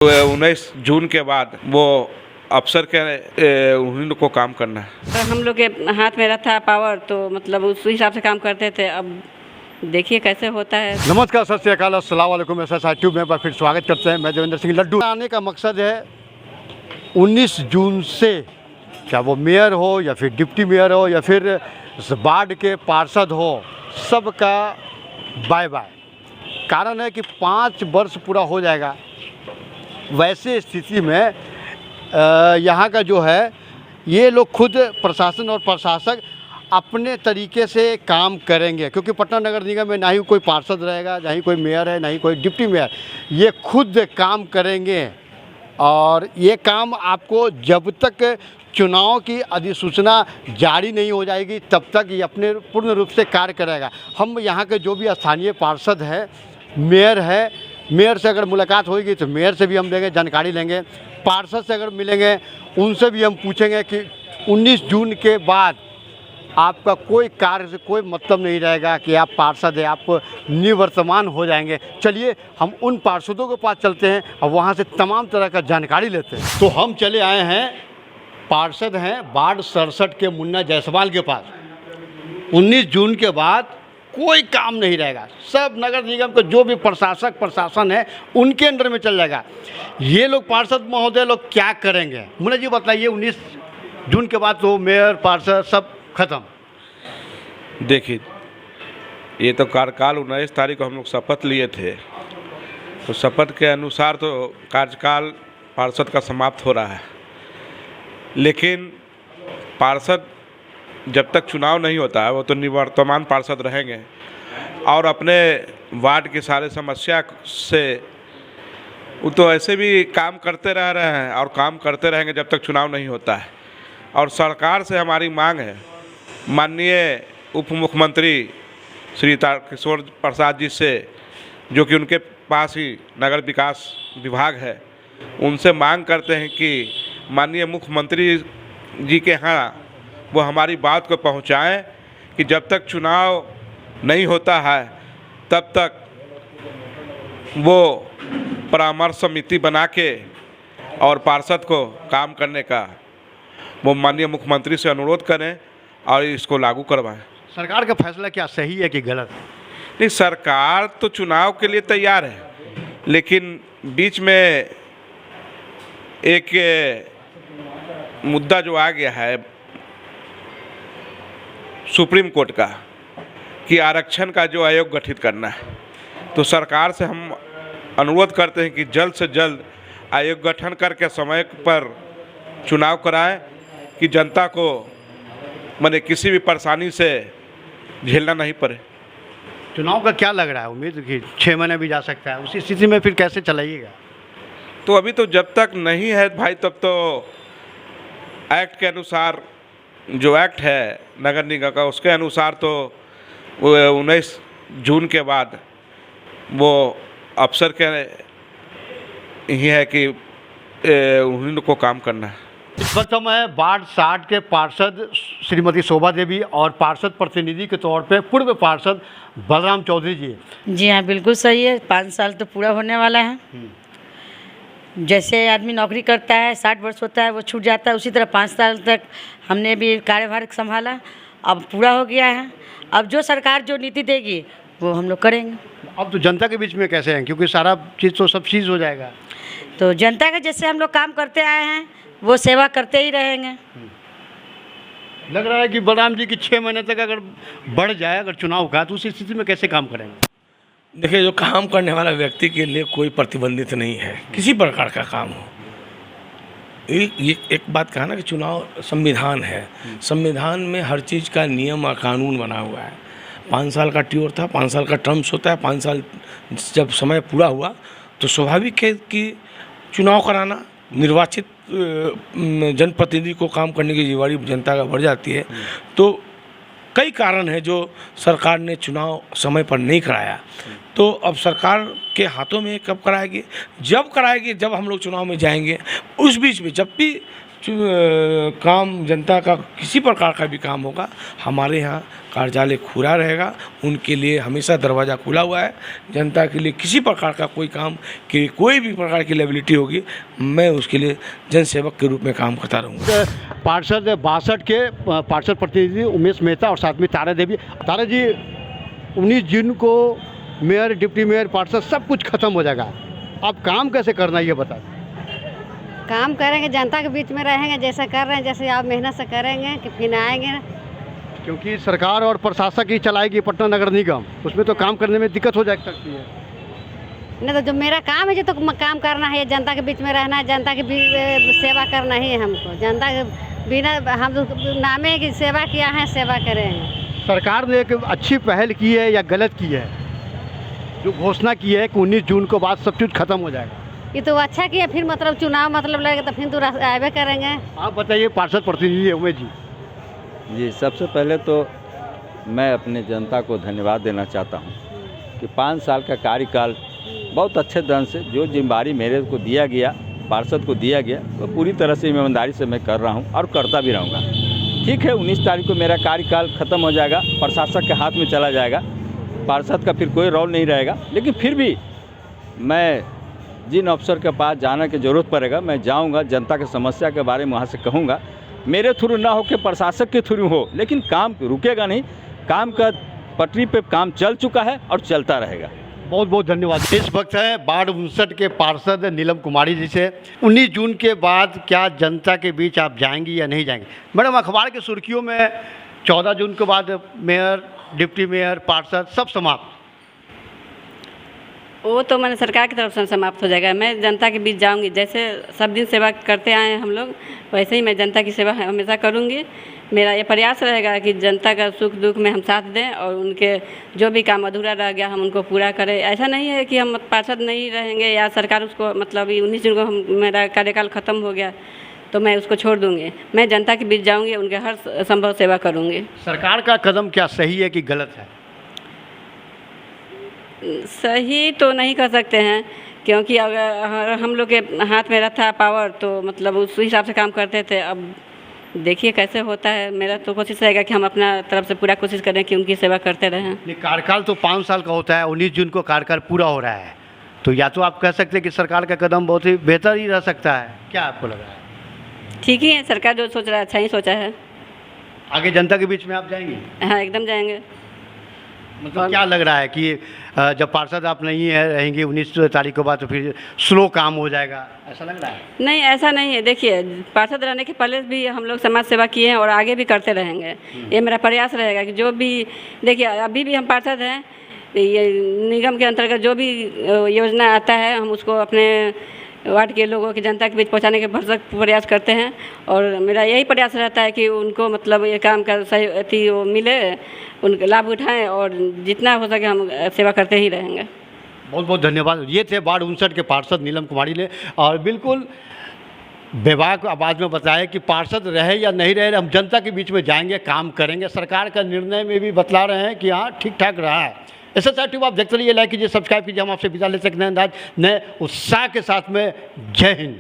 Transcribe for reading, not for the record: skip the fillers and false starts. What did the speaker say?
19 जून के बाद वो अफसर के उन्हीं को काम करना है। तो हम लोग के हाथ में रहता है पावर, तो मतलब उस हिसाब से काम करते थे। अब देखिए कैसे होता है। नमस्कार, सत श्री अकाल, अस्सलाम वालेकुम। SSR ट्यूब में फिर स्वागत करते हैं। मैं देवेंद्र सिंह लड्डू। आने का मकसद है 19 जून से, क्या वो मेयर हो या फिर डिप्टी मेयर हो या फिर वार्ड के पार्षद हो, सबका बाय बाय। कारण है कि 5 वर्ष पूरा हो जाएगा। वैसे स्थिति में यहाँ का जो है, ये लोग खुद प्रशासन और प्रशासक अपने तरीके से काम करेंगे, क्योंकि पटना नगर निगम में ना ही कोई पार्षद रहेगा, ना ही कोई मेयर है, ना ही कोई डिप्टी मेयर। ये खुद काम करेंगे और ये काम आपको जब तक चुनाव की अधिसूचना जारी नहीं हो जाएगी तब तक ये अपने पूर्ण रूप से कार्य करेगा। हम यहाँ के जो भी स्थानीय पार्षद है, मेयर है, मेयर से अगर मुलाकात होगी तो मेयर से भी हम लेंगे, जानकारी लेंगे। पार्षद से अगर मिलेंगे उनसे भी हम पूछेंगे कि 19 जून के बाद आपका कोई कार्य से कोई मतलब नहीं रहेगा कि आप पार्षद हैं, आप निवर्तमान हो जाएंगे। चलिए हम उन पार्षदों के पास चलते हैं और वहाँ से तमाम तरह का जानकारी लेते हैं। तो हम चले आए हैं, पार्षद हैं वार्ड 67 के मुन्ना जायसवाल के पास। 19 जून के बाद कोई काम नहीं रहेगा, सब नगर निगम के जो भी प्रशासन है उनके अंडर में चल जाएगा। ये लोग पार्षद महोदय लोग क्या करेंगे, मुन्ना जी बताइए। 19 जून के बाद तो मेयर पार्षद सब खत्म। देखिए, ये तो कार्यकाल 19 तारीख को हम लोग शपथ लिए थे, तो शपथ के अनुसार तो कार्यकाल पार्षद का समाप्त हो रहा है। लेकिन पार्षद जब तक चुनाव नहीं होता है वो तो निवर्तमान पार्षद रहेंगे और अपने वार्ड की सारे समस्या से वो तो ऐसे भी काम करते रह रहे हैं और काम करते रहेंगे जब तक चुनाव नहीं होता है। और सरकार से हमारी मांग है, माननीय उप मुख्यमंत्री श्री तारकिशोर प्रसाद जी से, जो कि उनके पास ही नगर विकास विभाग है, उनसे मांग करते हैं कि माननीय मुख्यमंत्री जी के यहाँ वो हमारी बात को पहुँचाएं कि जब तक चुनाव नहीं होता है तब तक वो परामर्श समिति बना के और पार्षद को काम करने का वो माननीय मुख्यमंत्री से अनुरोध करें और इसको लागू करवाएं। सरकार का फैसला क्या सही है कि गलत? नहीं, सरकार तो चुनाव के लिए तैयार है, लेकिन बीच में एक मुद्दा जो आ गया है सुप्रीम कोर्ट का कि आरक्षण का जो आयोग गठित करना है, तो सरकार से हम अनुरोध करते हैं कि जल्द से जल्द आयोग गठन करके समय पर चुनाव कराएं कि जनता को माने किसी भी परेशानी से झेलना नहीं पड़े। चुनाव का क्या लग रहा है, उम्मीद कि 6 महीने भी जा सकता है, उसी स्थिति में फिर कैसे चलाइएगा? तो अभी तो जब तक नहीं है भाई, तब तो एक्ट के अनुसार, जो एक्ट है नगर निगम का, उसके अनुसार तो 19 जून के बाद वो अफसर के ही है कि उन्हीं को काम करना है। इस वक्त हम हैं वार्ड 60 के पार्षद श्रीमती शोभा देवी और पार्षद प्रतिनिधि के तौर पे पूर्व पार्षद बलराम चौधरी जी। जी हाँ, बिल्कुल सही है। 5 साल तो पूरा होने वाला है। जैसे आदमी नौकरी करता है, 60 वर्ष होता है वो छूट जाता है, उसी तरह 5 साल तक हमने भी कार्यभार संभाला, अब पूरा हो गया है। अब जो सरकार जो नीति देगी वो हम लोग करेंगे। अब तो जनता के बीच में कैसे हैं, क्योंकि सारा चीज़ तो सब चीज़ हो जाएगा। तो जनता का जैसे हम लोग काम करते आए हैं वो सेवा करते ही रहेंगे। लग रहा है कि बलराम जी की 6 महीने तक अगर बढ़ जाए, अगर चुनाव का, तो उसी स्थिति में कैसे काम करेंगे? देखिए, जो काम करने वाला व्यक्ति के लिए कोई प्रतिबंधित नहीं है, किसी प्रकार का काम हो। ये एक बात कहा ना कि चुनाव संविधान है, संविधान में हर चीज़ का नियम और कानून बना हुआ है। 5 साल का ट्योर था, 5 साल का टर्म्स होता है। 5 साल जब समय पूरा हुआ तो स्वाभाविक है कि चुनाव कराना, निर्वाचित जनप्रतिनिधि को काम करने की जिम्मेदारी जनता का बढ़ जाती है। तो कई कारण हैं जो सरकार ने चुनाव समय पर नहीं कराया, तो अब सरकार के हाथों में कब कराएगी, जब कराएगी, जब हम लोग चुनाव में जाएंगे। उस बीच में जब भी काम जनता का किसी प्रकार का भी काम होगा, हमारे यहाँ कार्यालय खुला रहेगा। उनके लिए हमेशा दरवाज़ा खुला हुआ है। जनता के लिए किसी प्रकार का कोई काम की कोई भी प्रकार की लायबिलिटी होगी, मैं उसके लिए जनसेवक के रूप में काम करता रहूँगा। पार्षद 62 के पार्षद प्रतिनिधि उमेश मेहता और साथ में तारा देवी। तारा जी, 19 जून को मेयर, डिप्टी मेयर, पार्षद सब कुछ खत्म हो जाएगा। आप काम कैसे करना ये बता। काम करेंगे, जनता के बीच में रहेंगे, जैसा कर रहे हैं, जैसे आप मेहनत से करेंगे कि फिर आएंगे। क्योंकि सरकार और प्रशासक ही चलाएगी पटना नगर निगम, उसमें तो काम करने में दिक्कत हो जा सकती है। नहीं तो जो मेरा काम है, जो तो काम करना है, जनता के बीच में रहना है, जनता की सेवा करना ही है हमको। जनता के बिना हम नामे की सेवा किया है, सेवा करेंगे। सरकार ने एक अच्छी पहल की है या गलत की है जो घोषणा की है कि 19 जून को बाद सब कुछ खत्म हो जाएगा? ये तो अच्छा किया, फिर मतलब चुनाव मतलब लगेगा तो फिर तो आवे करेंगे। आप बताइए, पार्षद प्रतिनिधि उमेश जी। जी, सबसे पहले तो मैं अपने जनता को धन्यवाद देना चाहता हूं कि 5 साल का कार्यकाल बहुत अच्छे ढंग से जो जिम्मेदारी मेरे को दिया गया, पार्षद को दिया गया, वो पूरी तरह से ईमानदारी से मैं कर रहा हूं और करता भी रहूंगा। ठीक है, 19 तारीख को मेरा कार्यकाल ख़त्म हो जाएगा, प्रशासक के हाथ में चला जाएगा, पार्षद का फिर कोई रोल नहीं रहेगा। लेकिन फिर भी मैं जिन अफसर के पास जाने की ज़रूरत पड़ेगा मैं जाऊंगा, जनता की समस्या के बारे में वहाँ से कहूँगा। मेरे थ्रू ना हो कि प्रशासक के थ्रू हो, लेकिन काम रुकेगा नहीं। काम का पटरी पे काम चल चुका है और चलता रहेगा। बहुत बहुत धन्यवाद। इस वक्त है वार्ड 59 के पार्षद नीलम कुमारी जी से। 19 जून के बाद क्या जनता के बीच आप जाएंगी या नहीं जाएंगी? मैडम, अखबार की सुर्खियों में 14 जून के बाद मेयर, डिप्टी मेयर, पार्षद सब समाप्त। वो तो मैंने सरकार की तरफ से समाप्त हो जाएगा। मैं जनता के बीच जाऊंगी, जैसे सब दिन सेवा करते आए हैं हम लोग, वैसे ही मैं जनता की सेवा हमेशा करूंगी। मेरा ये प्रयास रहेगा कि जनता का सुख दुख में हम साथ दें और उनके जो भी काम अधूरा रह गया हम उनको पूरा करें। ऐसा नहीं है कि हम पार्षद नहीं रहेंगे या सरकार उसको मतलब 19 जून को मेरा कार्यकाल ख़त्म हो गया तो मैं उसको छोड़ दूंगी। मैं जनता के बीच जाऊंगी, उनके हर संभव सेवा करूंगी। सरकार का कदम क्या सही है कि गलत है? सही तो नहीं कर सकते हैं, क्योंकि अगर हम लोग के हाथ में रहता पावर तो मतलब उस हिसाब से काम करते थे। अब देखिए कैसे होता है। मेरा तो कोशिश रहेगा कि हम अपना तरफ से पूरा कोशिश करें कि उनकी सेवा करते रहें। ये कार्यकाल तो 5 साल का होता है, 19 जून को कार्यकाल पूरा हो रहा है, तो या तो आप कह सकते हैं कि सरकार का कदम बहुत ही बेहतर ही रह सकता है। क्या आपको लग रहा है? ठीक ही है, सरकार जो सोच रहा है अच्छा ही सोचा है। आगे जनता के बीच में आप जाएंगे? हाँ, एकदम जाएंगे। मतलब क्या लग रहा है कि जब पार्षद आप नहीं है रहेंगे 19 तारीख के बाद तो फिर स्लो काम हो जाएगा, ऐसा लग रहा है? नहीं, ऐसा नहीं है। देखिए, पार्षद रहने के पहले भी हम लोग समाज सेवा किए हैं और आगे भी करते रहेंगे। ये मेरा प्रयास रहेगा कि जो भी, देखिए अभी भी हम पार्षद हैं, ये निगम के अंतर्गत जो भी योजना आता है हम उसको अपने वार्ड के लोगों की जनता के बीच पहुंचाने के भरसक प्रयास करते हैं। और मेरा यही प्रयास रहता है कि उनको मतलब ये काम का सही अति वो मिले, उनके लाभ उठाएं और जितना हो सके हम सेवा करते ही रहेंगे। बहुत बहुत धन्यवाद। ये थे वार्ड 59 के पार्षद नीलम कुमारी ने, और बिल्कुल बेबाक आवाज़ में बताया कि पार्षद रहे या नहीं रहे, हम जनता के बीच में जाएंगे, काम करेंगे। सरकार का निर्णय में भी बतला रहे हैं कि हाँ ठीक ठाक रहा है। SSR आप देखते रहिए, लाइक कीजिए, सब्सक्राइब कीजिए। हम आपसे विदा ले सकते हैं नए उत्साह के साथ में। जय हिंद।